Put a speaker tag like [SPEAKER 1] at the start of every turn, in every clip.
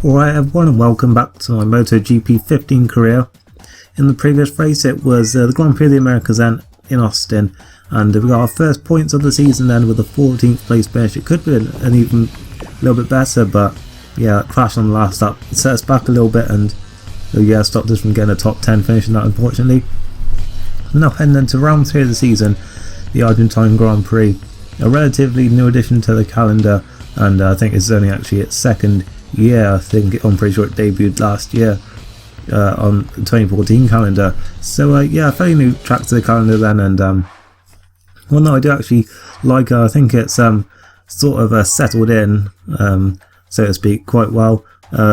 [SPEAKER 1] Alright everyone, and welcome back to my MotoGP 15 career. In the previous race it was the Grand Prix of the Americas then in Austin, and we got our first points of the season then with a 14th place finish. It could be an even little bit better, but yeah, that crash on the last lap set us back a little bit and stopped us from getting a top 10 finish in that, unfortunately. Now heading into round 3 of the season, the Argentine Grand Prix, a relatively new addition to the calendar, and I think it's only actually its second year. I'm pretty sure it debuted last year on the 2014 calendar. So yeah, fairly new track to the calendar then, and well, no, I do actually like I think it's sort of settled in, so to speak, quite well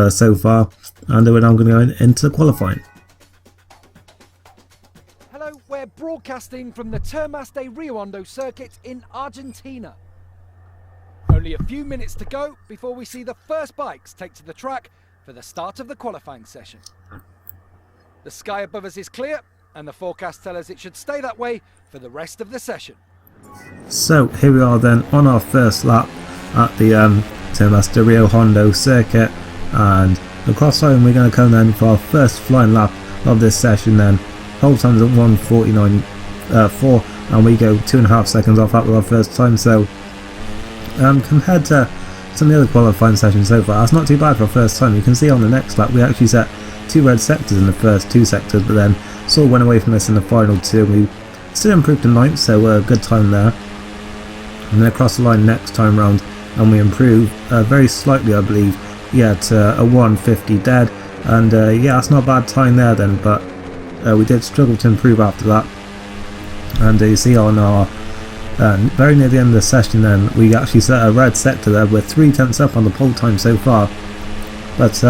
[SPEAKER 1] so far, and we're now going to go into the qualifying.
[SPEAKER 2] Hello, we're broadcasting from the Termas de Hondo circuit in Argentina. Only a few minutes to go before we see the first bikes take to the track for the start of the qualifying session. The sky above us is clear, and the forecast tells us it should stay that way for the rest of the session.
[SPEAKER 1] So here we are then on our first lap at the Termas de Hondo circuit, and across home we're going to come then for our first flying lap of this session then. Whole time's at 1:49.4, and we go 2.5 seconds off that with our first time, so compared to some of the other qualifying sessions so far, that's not too bad for our first time. You can see on the next lap we actually set 2 red sectors in the first 2 sectors, but then sort of went away from this in the final 2. We still improved to 9th, so a good time there. And then across the line next time round, and we improve very slightly, I believe, yeah, to a 1:50 dead, and yeah, that's not a bad time there then, but we did struggle to improve after that. And you see on our very near the end of the session then, we actually set a red sector there. We're 3 tenths up on the pole time so far, but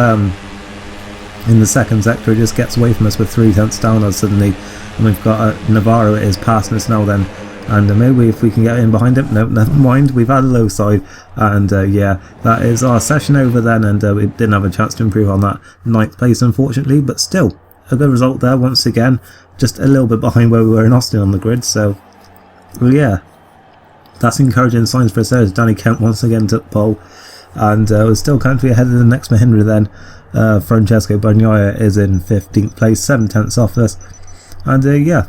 [SPEAKER 1] in the second sector it just gets away from us with 3 tenths down us suddenly, and we've got Navarro is passing us now then, and maybe if we can get in behind him. No, never mind, we've had a low side, and yeah, that is our session over then, and we didn't have a chance to improve on that 9th place unfortunately, but still a good result there once again, just a little bit behind where we were in Austin on the grid. So well, yeah, that's encouraging signs for us. Danny Kemp once again took pole, and we're still currently ahead of the next Mahindra then. Francesco Bagnaia is in 15th place, 7 tenths off us, and yeah,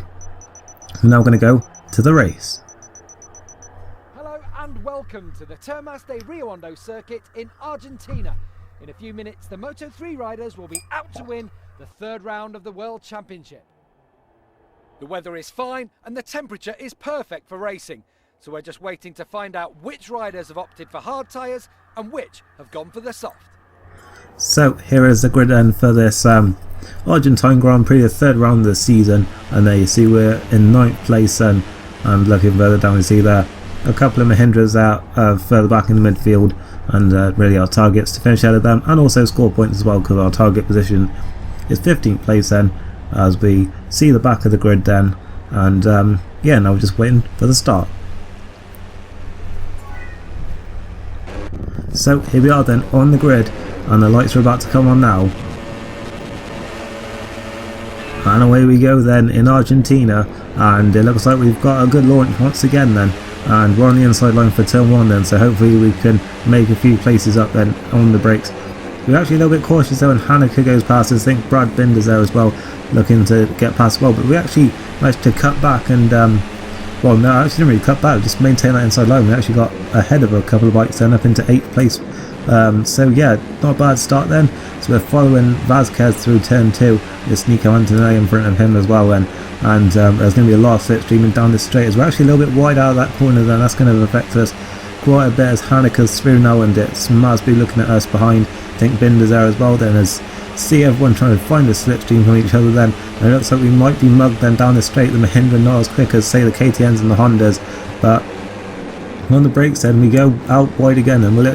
[SPEAKER 1] we're now going to go to the race.
[SPEAKER 2] Hello and welcome to the Termas de Hondo circuit in Argentina. In a few minutes the Moto3 riders will be out to win the 3rd round of the World Championship. The weather is fine and the temperature is perfect for racing, so we're just waiting to find out which riders have opted for hard tyres and which have gone for the soft.
[SPEAKER 1] So here is the grid end for this Argentine Grand Prix, the 3rd round of the season, and there you see we're in 9th place then, and looking further down we see there a couple of Mahindras out further back in the midfield, and really our targets to finish ahead of them and also score points as well, because our target position is 15th place then, as we see the back of the grid then, and yeah, now we're just waiting for the start. So here we are then on the grid, and the lights are about to come on now, and away we go then in Argentina, and it looks like we've got a good launch once again then, and we're on the inside line for turn 1 then, so hopefully we can make a few places up then on the brakes. We're actually a little bit cautious though, and Hanneke goes past us. I think Brad Binder's there as well, looking to get past well, but we actually managed to cut back and well, no, I actually didn't really cut back, just maintain that inside line. We actually got ahead of a couple of bikes then, up into 8th place. So yeah, not a bad start then. So we're following Vasquez through turn 2. There's Nico Antonelli in front of him as well then, and there's going to be a lot of slipstreaming down this straight as we're actually a little bit wide out of that corner then. That's going to affect us quite a bit as Hanneke's through now, and it's Masby looking at us behind. I think Binder's there as well then, as see everyone trying to find a slipstream from each other then, and it looks like we might be mugged then down the straight. The Mahindra not as quick as say the KTMs and the Hondas, but on the brakes then we go out wide again, and we'll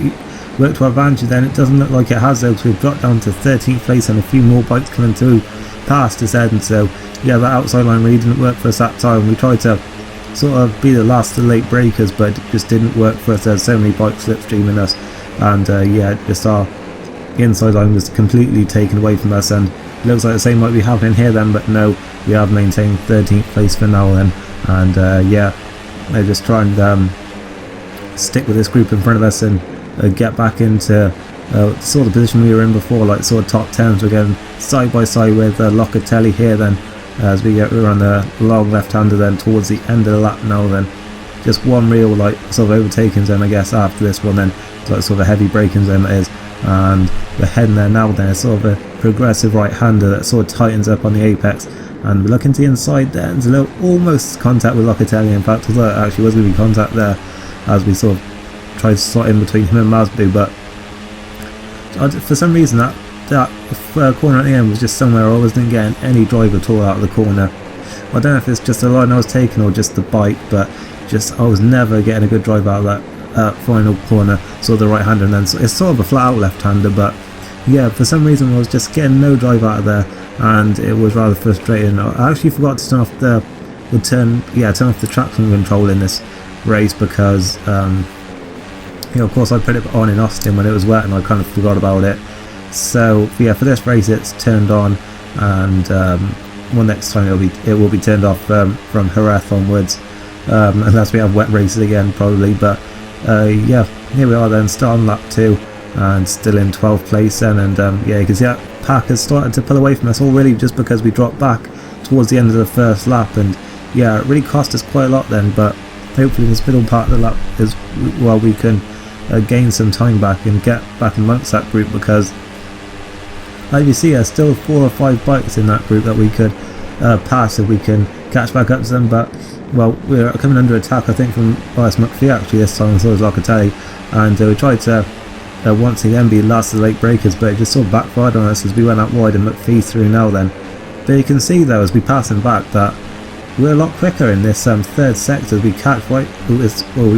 [SPEAKER 1] work to our advantage then. It doesn't look like it has though, because we've got down to 13th place and a few more bikes coming through past us then, so yeah, that outside line really didn't work for us that time. We tried to sort of be the last of the late breakers, but it just didn't work for us. There's so many bikes slipstreaming us, and yeah, just our inside line was completely taken away from us, and it looks like the same might be happening here then, but no, we have maintained 13th place for now then, and yeah, they just try and stick with this group in front of us and get back into Sort of position we were in before, like sort of top 10s. We're going side by side with Locatelli here then, as we're on the long left-hander then towards the end of the lap now then. Just one real like sort of overtaking zone, I guess, after this one then, like sort of a heavy braking zone that is, and we're heading there now then. It's sort of a progressive right-hander that sort of tightens up on the apex, and we're looking to the inside there, and there's a little almost contact with Locatelli. In fact, although it actually was going to be contact there, as we sort of tried to slot in between him and Masbu, but for some reason that corner at the end was just somewhere I wasn't getting any drive at all out of the corner. I don't know if it's just the line I was taking or just the bike, but just I was never getting a good drive out of that final corner, sort of the right hander, and then it's sort of a flat out left hander, but yeah, for some reason I was just getting no drive out of there, and it was rather frustrating. I actually forgot to turn off turn off the traction control in this race because of course I put it on in Austin when it was wet and I kind of forgot about it. So yeah, for this race it's turned on, and well, next time it will be turned off from Jerez onwards, unless we have wet races again probably. But yeah, here we are then, starting lap 2 and still in 12th place then, and yeah, you can see that pack has started to pull away from us already just because we dropped back towards the end of the first lap, and yeah, it really cost us quite a lot then, but hopefully this middle part of the lap is we can gain some time back and get back amongst that group, because as you see there's still 4 or 5 bikes in that group that we could pass if we can catch back up to them. But well, we're coming under attack I think from Bias McPhee actually this time, so was Locatelli, and we tried to once again be last of the late breakers, but it just sort of backfired on us as we went out wide and McPhee's through now then. But you can see though as we pass them back that we're a lot quicker in this third sector as we catch we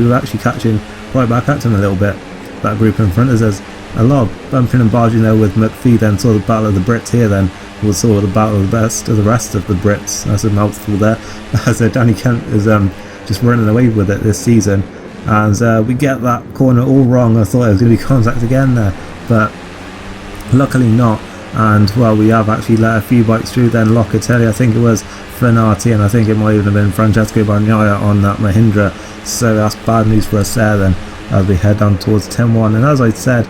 [SPEAKER 1] were actually catching right back at them a little bit, that group in front of us. There's a lot of bumping and barging there with McPhee then, sort of the battle of the Brits here then, was sort of the battle of the best of the rest of the Brits. That's a mouthful there. So Danny Kent is just running away with it this season, and we get that corner all wrong. I thought it was going to be contact again there, but luckily not. And well, we have actually let a few bikes through then. Locatelli, I think it was, Frenati, and I think it might even have been Francesco Bagnaia on that Mahindra. So that's bad news for us there then, as we head down towards 10-1. And as I said,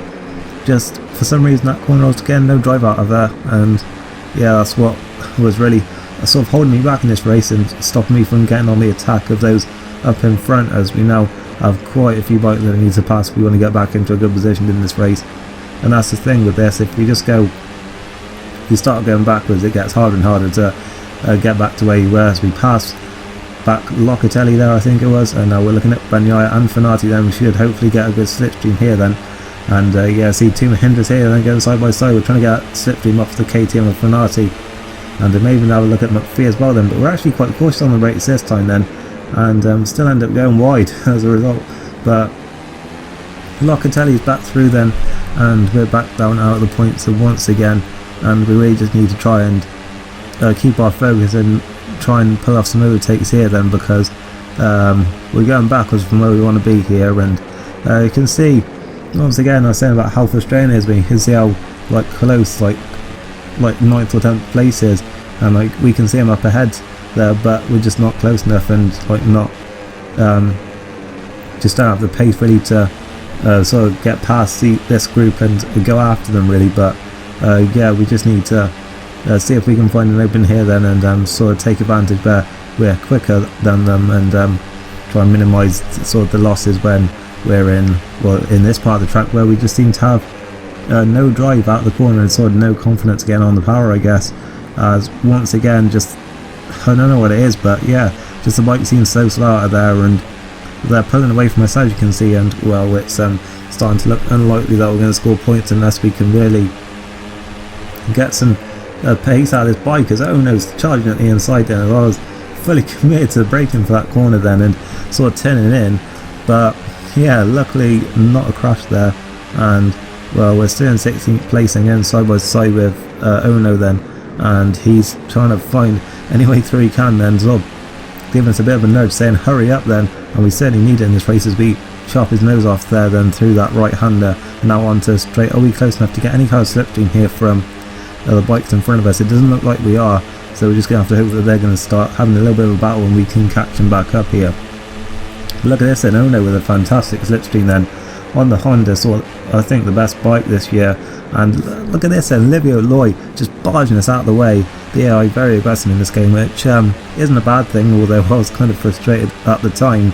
[SPEAKER 1] just for some reason that corner I was getting no drive out of there, and yeah, that's what was really sort of holding me back in this race and stopping me from getting on the attack of those up in front, as we now have quite a few bikes that we need to pass if we want to get back into a good position in this race. And that's the thing with this, if you start going backwards, it gets harder and harder to get back to where you were. As we pass back Locatelli there I think it was, and now we're looking at Bagnaia and Frenati then. We should hopefully get a good slipstream here then, and yeah, see two Mahindras here and then going side by side. We're trying to get that slipstream off the KTM of Frenati, and maybe now we'll look at McPhee as well then, but we're actually quite cautious on the brakes this time then, and still end up going wide as a result. But Locatelli's back through then, and we're back down out of the points once again, and we really just need to try and keep our focus and try and pull off some overtakes here then, because we're going backwards from where we want to be here. And you can see once again I was saying about how frustrating it is, but you can see how like close like 9th or 10th place is, and like we can see them up ahead there, but we're just not close enough, and like not just don't have the pace really to sort of get past this group and go after them really. But yeah, we just need to see if we can find an open here then, and sort of take advantage where we're quicker than them, and try and minimise sort of the losses when we're in this part of the track where we just seem to have no drive out the corner and sort of no confidence again on the power, I guess. As once again, just I don't know what it is, but yeah, just the bike seems so slow out of there, and they're pulling away from us as you can see, and well, it's starting to look unlikely that we're going to score points unless we can really get some pace out of this bike, as Hondo's charging at the inside there. I was fully committed to braking for that corner then and sort of turning in, but yeah, luckily not a crash there, and well, we're still in 16th place again, side by side with Ono then, and he's trying to find any way through he can then, sort of giving us a bit of a nudge saying hurry up then, and we certainly need it in this race as we chop his nose off there then through that right hander. Now onto straight. Are we close enough to get any kind of slipstream here from the bikes in front of us? It doesn't look like we are, so we're just going to have to hope that they're going to start having a little bit of a battle and we can catch them back up here. But look at this then, Ono with a fantastic slipstream then on the Honda, I think the best bike this year. And look at this then, Livio Loy just barging us out of the way. The AI very aggressive in this game, which isn't a bad thing, although I was kind of frustrated at the time.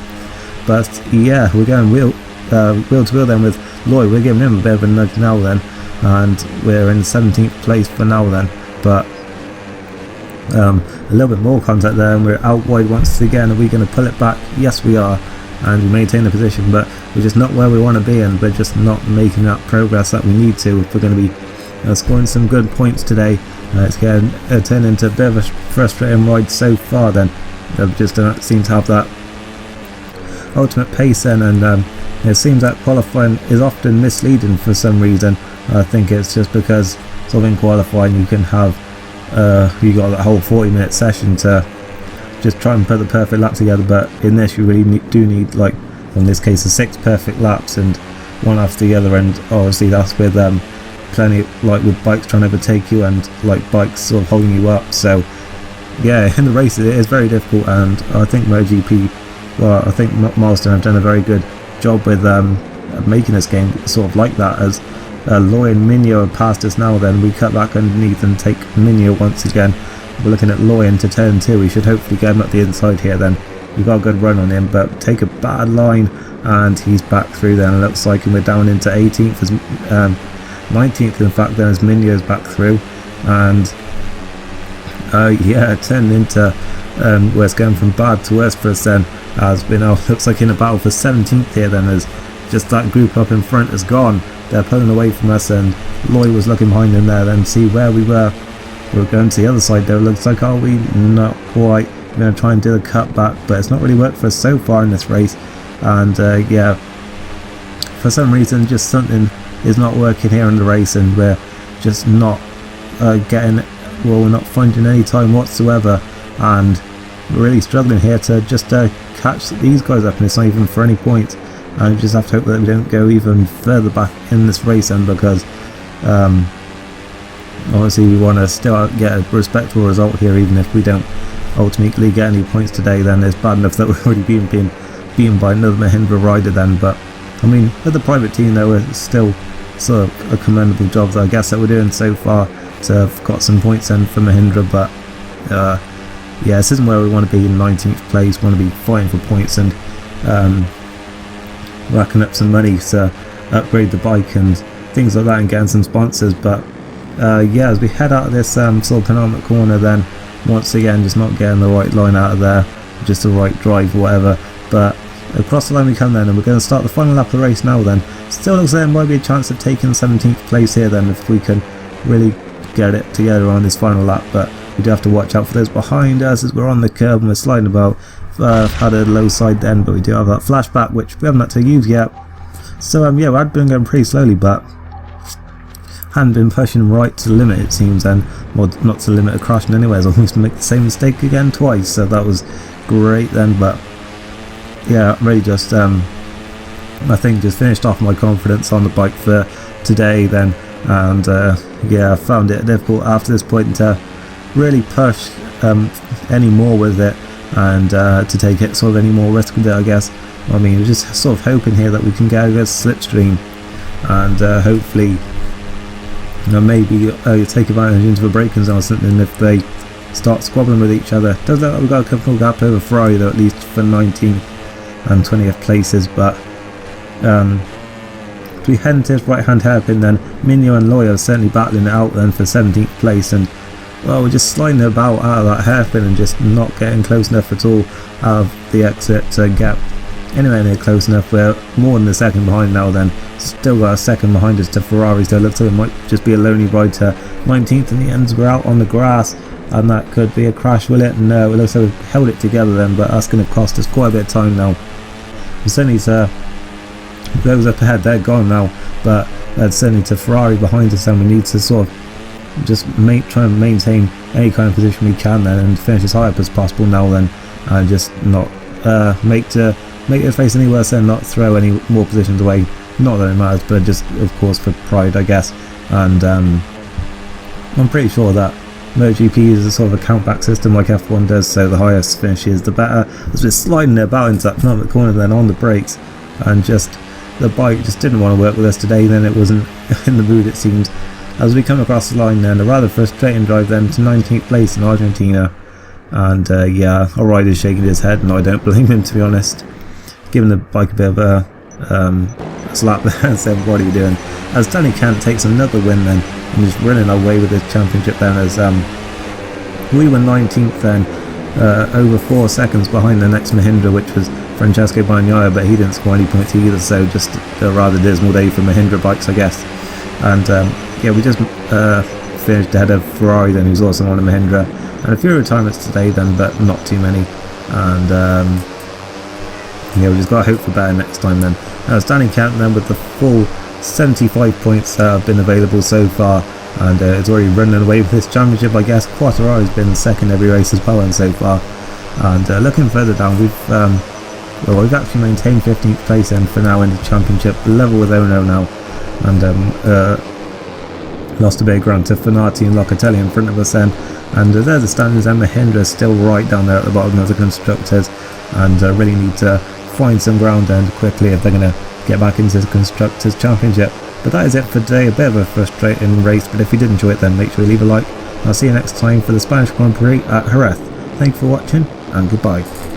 [SPEAKER 1] But yeah, we're going wheel to wheel then with Loy. We're giving him a bit of a nudge now then, and we're in 17th place for now then. But a little bit more contact there, and we're out wide once again. Are we going to pull it back? Yes, we are, and we maintain the position, but we're just not where we want to be, and we're just not making that progress that we need to if we're going to be scoring some good points today. It's going to turn into a bit of a frustrating ride so far then. They just don't seem to have that ultimate pace then, and it seems that qualifying is often misleading for some reason. I think it's just because sort of in qualifying you can have you got that whole 40-minute session to just try and put the perfect lap together, but in this you really do need, like in this case, 6 perfect laps and one after the other, and obviously that's with plenty, like with bikes trying to overtake you and like bikes sort of holding you up. So yeah, in the races it is very difficult, and I think MotoGP, well, I think Milestone have done a very good job with making this game sort of like that. As Loy and Minio have passed us now, then we cut back underneath and take Minio once again. We're looking at Loy into turn 2. We should hopefully get him up the inside here then. We've got a good run on him, but take a bad line and he's back through then. It looks like, and we're down into 18th as 19th in fact then, as Minio's back through. And yeah, it turned into where it's going from bad to worse for us then, as we now looks like in a battle for 17th here then, as just that group up in front is gone. They're pulling away from us, and Loy was looking behind him there then, see where we were. We were going to the other side there. It looks like, are we? Not quite. We're going to try and do a cutback, but it's not really worked for us so far in this race. And yeah, for some reason just something is not working here in the race, and we're just not we're not finding any time whatsoever, and we're really struggling here to just catch these guys up, and it's not even for any points. And we just have to hope that we don't go even further back in this race then, because obviously we want to still get a respectable result here, even if we don't ultimately get any points today. Then it's bad enough that we're already being beaten by another Mahindra rider then. But I mean, with the private team though, it's still sort of a commendable job that I guess that we're doing so far to have got some points then for Mahindra. But yeah, this isn't where we want to be in 19th place. We want to be fighting for points and racking up some money to upgrade the bike and things like that, and getting some sponsors. But yeah, as we head out of this sort of penultimate corner then, once again just not getting the right line out of there, just the right drive or whatever. But across the line we come then, and we're going to start the final lap of the race now then. Still looks like there might be a chance of taking 17th place here then, if we can really get it together on this final lap. But we do have to watch out for those behind us as we're on the curb and we're sliding about. Had a low side then, but we do have that flashback which we haven't had to use yet. So yeah, we had been going pretty slowly, but hadn't been pushing right to the limit it seems, and well, not to the limit of crashing anyways. I almost make the same mistake again twice, so that was great then. But yeah, really just I think just finished off my confidence on the bike for today then, and yeah, I found it difficult after this point to really push any more with it, and to take it sort of any more risk with it, I guess. I mean, we're just sort of hoping here that we can get a good slipstream, and hopefully maybe take advantage into the braking zone or something if they start squabbling with each other. Does look like we've got a couple gap over Ferrari though, at least for 19th and 20th places. But if we head into this right hand hairpin then, Minio and Loy are certainly battling it out then for 17th place, and well, we're just sliding about out of that hairpin and just not getting close enough at all out of the exit to get anywhere near close enough. We're more than a second behind now then, still got a second behind us to Ferrari, so it looks like it might just be a lonely ride to 19th in the end. We're out on the grass, and that could be a crash, will it? No, it looks like we've held it together then, but that's going to cost us quite a bit of time now. We certainly to those up ahead, they're gone now, but that's certainly to Ferrari behind us, and we need to sort of just try and maintain any kind of position we can then, and finish as high up as possible now then, and just not make it face any worse and not throw any more positions away. Not that it matters, but just of course for pride, I guess. And I'm pretty sure that MotoGP is a sort of a countback system like F1 does, so the highest finishes the better. As we're sliding it about into that penultimate corner then on the brakes, and just the bike just didn't want to work with us today. Then it wasn't in the mood, it seemed. As we come across the line then, a rather frustrating drive then to 19th place in Argentina. And yeah, our rider's shaking his head, and I don't blame him, to be honest. Giving the bike a bit of a slap there and saying, what are you doing? As Danny Kant takes another win then, and is running away with the championship then, as we were 19th then, over 4 seconds behind the next Mahindra, which was Francesco Bagnaia, but he didn't score any points either, so just a rather dismal day for Mahindra bikes, I guess. And yeah, we just finished ahead of Ferrari then, who's also on a Mahindra, and a few retirements today then, but not too many. And yeah, we just got to hope for better next time then. Danny Kant then with the full 75 points that have been available so far, and it's already running away with this championship, I guess. Quartararo has been second every race as well, and so far. And looking further down, we've actually maintained 15th place then for now in the championship, level with Ono now, and lost a big ground to Finati and Locatelli in front of us then. And there's the standings, and Mahindra is still right down there at the bottom of the constructors, and really need to find some ground then quickly if they're going to get back into the constructors championship. But that is it for today. A bit of a frustrating race, but if you did enjoy it, then make sure you leave a like. I'll see you next time for the Spanish Grand Prix at Jerez. Thank you for watching, and goodbye.